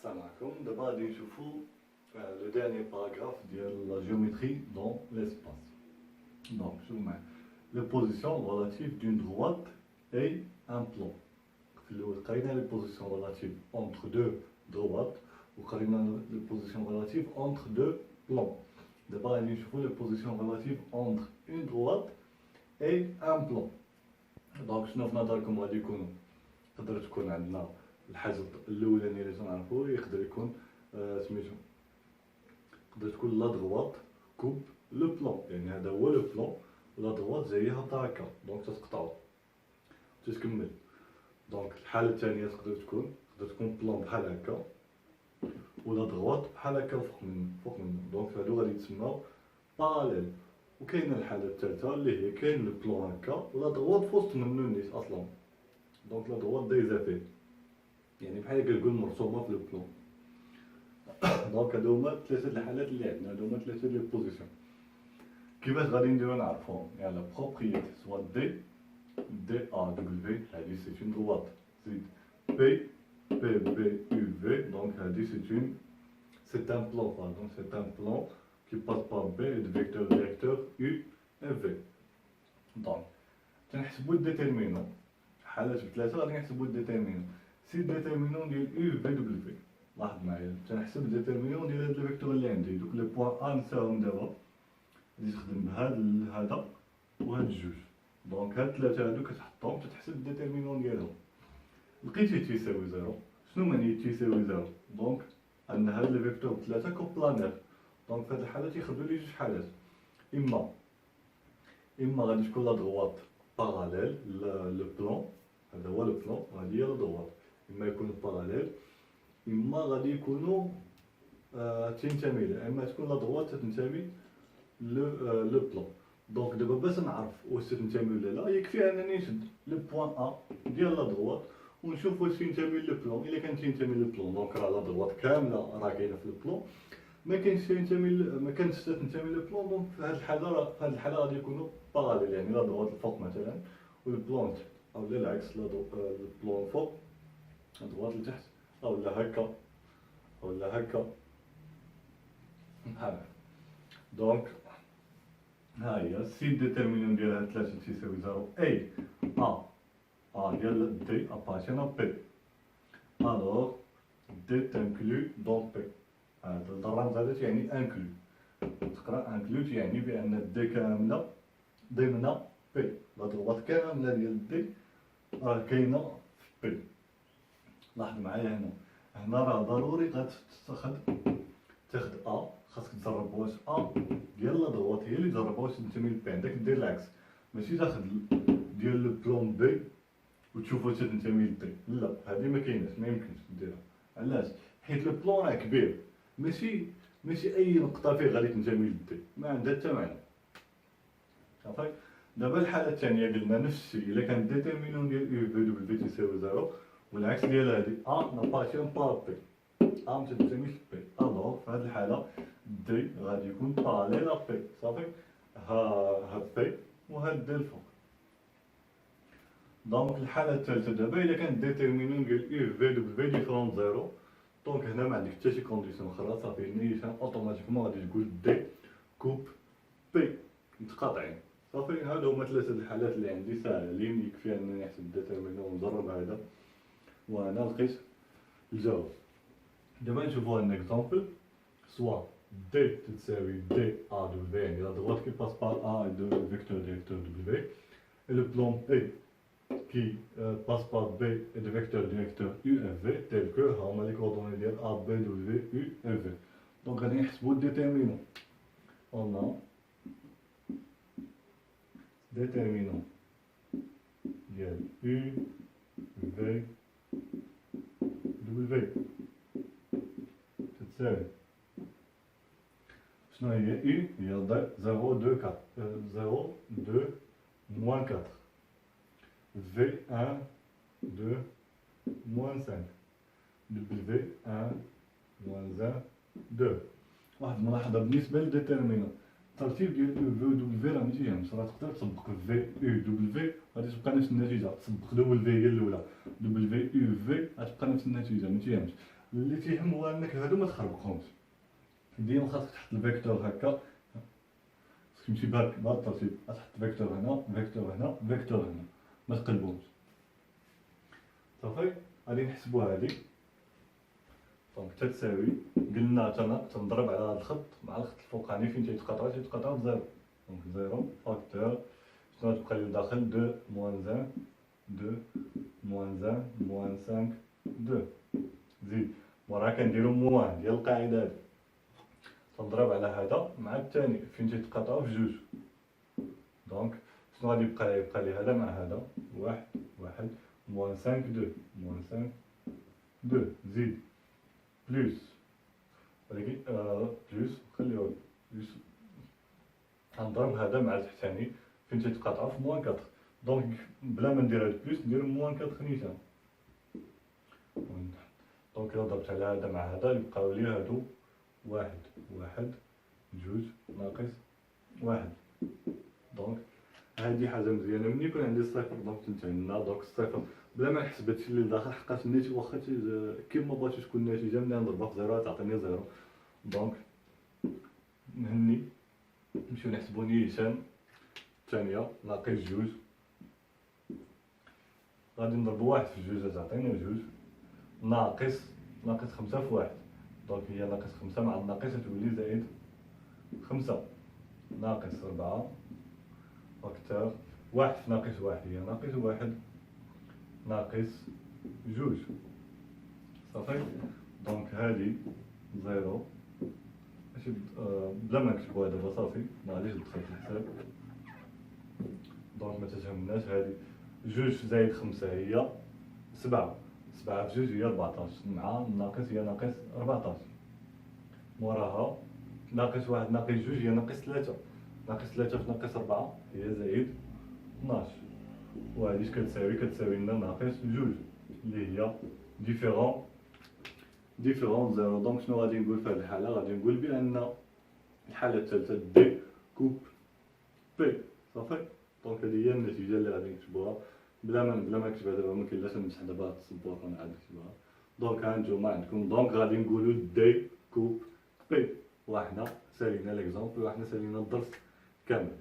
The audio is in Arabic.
السلام عليكم. دابا غادي نشوفو لو ديرني باراغراف ديال لا جيومتري دون ليسباس. دونك شوفو معايا لي بوزيسيون ريلاتيف دون droite et un plan. في الاول قرينا لي بوزيسيون ريلاتيف اونتر دو droite وقرينا لي بوزيسيون ريلاتيف اونتر دو بلان. دابا غادي نشوفو لي بوزيسيون ريلاتيف اونتر اون droite et un plan. دونك شنو في نظركم غادي يكونوا؟ تقدر تكون عندنا الحاجه الاولانيه اللي تنعرفو يقدر يكون سميتو تقدر تكون لا دغوات كوب لو بلان، يعني هذا هو لو بلان ولا دغوات زيها هكا، دونك تتقطعو تتكمل. دونك الحاله الثانيه تقدر تكون بلان بحال هكا ولا دغوات بحال هكا فوق منه، دونك هادو غادي يتسماو باراليل. وكاينه الحاله الثالثه اللي هي كاين لو بلان هكا ولا دغوات فوسط منه نيت اصلا، دونك لا دغوات دايزه يعني بحال كنقول مرسومه في لو بلان. دونك هادو هما ثلاثه الحالات اللي عندنا، هادو هما ثلاثه لي بوزيسيون. كيفاش غادي نديرو نعرفوهم؟ يعني لا بروبريتي سوا دي ا دبليو هادي سي اون دروات، زيد بي بي يو في، دونك هادي سي ان بلان، باردون سي ان بلان كي باس بار بي دو فيكتور ديريكتور يو اف في. دونك تنحسبو الديتيرمينون حالات بثلاثه، غادي نحسبو الديتيرمينون. سي الديتيرمينون ديال يو في دبليو في، لاحظ معايا تنحسب الديتيرمينون ديال هاد الفيكتور اللي عندي، دوك لي بوان ا نساوهم دابا غادي تخدم بهذا وهاد الجوج، دونك هاد الثلاثه هادو كتحطهم تتحسب الديتيرمينون ديالهم. لقيتيه تيساوي زيرو. شنو معني تيساوي زيرو؟ دونك عندنا هاد لي فيكتور بثلاثه كوبلانير، دونك في هاد الحاله تيخرجوا لي جوج حالات، اما غادي تكون لا دغوات باراليل لو بلان، هذا هو لو بلان وهادي هي لا دغوات، اما يكونوا باراليل اما غادي يكونوا تنتمي له، اما تكون لا دغوات تنتمي لو بلان. دونك دابا باش نعرف واش تنتمي ولا لا يكفي انني نشد لو بوان ا ديال لا دغوات ونشوف واش تنتمي لو بلان. الا كان تنتمي لو بلان دونك راه لا دغوات كامله راه كاينه في لو بلان، ما كانش تنتمي لو بلان، دونك في هذه الحاله غادي يكونوا باراليل، يعني لا دغوات الفوق مثلا والبلان او العكس، لا البلان فوق الدغوات لتحت، او لا هكا ولا هكا بحال. دونك ها هي سي ديتيرمينون ديال هاد ثلاثة تيساوي زيرو اي ا ديال دي ابارتين ا بي، الوغ دي تنكلو دون بي. هذا الرمز هذا تيعني انكلو، تقرا انكلو تيعني بان دي كامله ضمن بي، لا دروات كامله ديال دي راه كاينه في بي. لاحظ معايا هنا راه ضروري تاخد ا، خاصك تجرب واش ا ديال لا دروات هي اللي تجرب واش تنتمي لبي، عندك دير العكس، ماشي تاخد ديال لو بلون بي وتشوف واش تنتمي لبي، لا هادي ما كايناش، ما يمكنش ديرها. علاش؟ حيت لو بلون راه كبير، ماشي اي نقطه فيه غادي تنتمي لبي، ما عندها حتى معنى. صافي. دابا الحاله الثانيه قلنا نفس الشيء، الا كان ديتيرمينون ديال يو في دبليو في تساوي زيرو والعكس ديال هادي ا نابارتيون با بي، ا ما تنتميش لبي، الوغ في هاد الحاله دي غادي يكون باراليل ا بي. صافي. هاد بي وهاد دي الفوق. دونك الحاله الثالثه دابا الا كان ديتيرمينون ديال يو في دبليو في ديفرون زيرو، دونك هنا ما عندك حتى شي كونديسيون اخرى، صافي نيشان اوتوماتيكمون غادي تقول دي كوب بي متقاطعين. صافي. هادو هما ثلاثه الحالات اللي عندي ساهلين، يكفي انني نحسب ديتيرمينون ونجرب هذا وانا لقيت الجواب. دابا نشوفو ان اكزومبل، سوا دي تساوي دي ا دبليو، يعني لا دروات كي باس بار ا دو فيكتور ديريكتور دبليو، et le plan P qui passe par B et de vecteur directeur U et V, tel que on a les coordonnées de A, B, W, U et V. Donc on a un déterminant. On a déterminant de U, V, W. C'est ça. Sinon il y a U, il y a 0, 2, 4. 0, 2, moins 4. V1, 2, moins 5. W1, moins 1, 2. واحد الملاحظة بالنسبة للديتيرمينون، الترتيب ديال يو في و دبليو راه متيهمش، راه تقدر تسبق في يو دبليو غادي تبقى نفس النتيجة، تسبق دبليو هي الأولى دبليو يو في غتبقى نفس النتيجة متيهمش. اللي تيهم هو انك هادو ما تخربقهمش. ديما خاصك تحط الفيكتور هكا، خاصك تمشي بهاد الترتيب، تحط فيكتور هنا فيكتور هنا فيكتور هنا، ما تقلبهمش. صافي غادي نحسبو هادي. دونك تتساوي، قلنا تنضرب على هاد الخط مع الخط الفوقاني فين تيتقاطعو بزيرو. دونك زيرو فاكتور شنو غتبقى لي داخل؟ 2 موان 1 2 موان 1 موان 5 2. زيد وراها كنديرو موان ديال القاعدة هادي، تنضرب على هذا مع الثاني فين تيتقاطعو في جوج. دونك شنو غادي يبقى لي هذا مع هذا؟ 1 1 موان 5 2 موان 5 2. زيد بلوس، ولكن بلوس خليوه بلوس، غنضرب هذا مع التحتاني فين تيتقاطعو في موان 4. دونك بلا ما ندير هاد بلوس ندير موان 4 نيشان. دونك إلا ضربت على هذا مع هذا يبقاو لي هادو 1 1 2 ناقص 1. دونك هادي حاجة مزيانة، ملي يكون عندي الصفر دونك تنتهينا. دونك الصفر بلا ما نحسب هادشي اللي داخل، حقاش الناتج واخا كيما بغيتو تكون النتيجة ملي نضربها في زيرو تعطيني زيرو. دونك نهني نمشيو نحسبو نيشان الثانية ناقص 2، غادي نضربو 1 في 2 تعطينا 2 ناقص 5 في 1. دونك هي ناقص 5 مع الناقص تولي زائد 5 ناقص 4 فاكتور 1 في ناقص 1 هي ناقص 1 ناقص 2. صافي. دونك هادي زيرو، ماشي بلا ما نكتبوها دابا صافي معليش دخلت الحساب. دونك ما تتهمناش هادي 2 زائد 5 هي 7 7 في 2 هي 14 مع الناقص هي ناقص 14. موراها ناقص 1 ناقص 2 هي ناقص 3 ناقص 3 في ناقص 4 هي زائد 12. وهادي اش كتساوي لنا ناقص 2 اللي هي ديفيرون زيرو. دونك شنو غادي نقول في هذه الحالة؟ غادي نقول بأن الحالة الثالثة دي كوب بي. صافي. دونك هذه هي النتيجة اللي غادي نكتبوها بلا ما نكتبها دابا، ما كاينلاش نمسح دابا هاد السبورة ونعاود نكتبها. دونك ها نتوما عندكم، دونك غادي نقولو دي كوب بي، وحنا سالينا ليكزومبل وحنا سالينا الدرس كامل.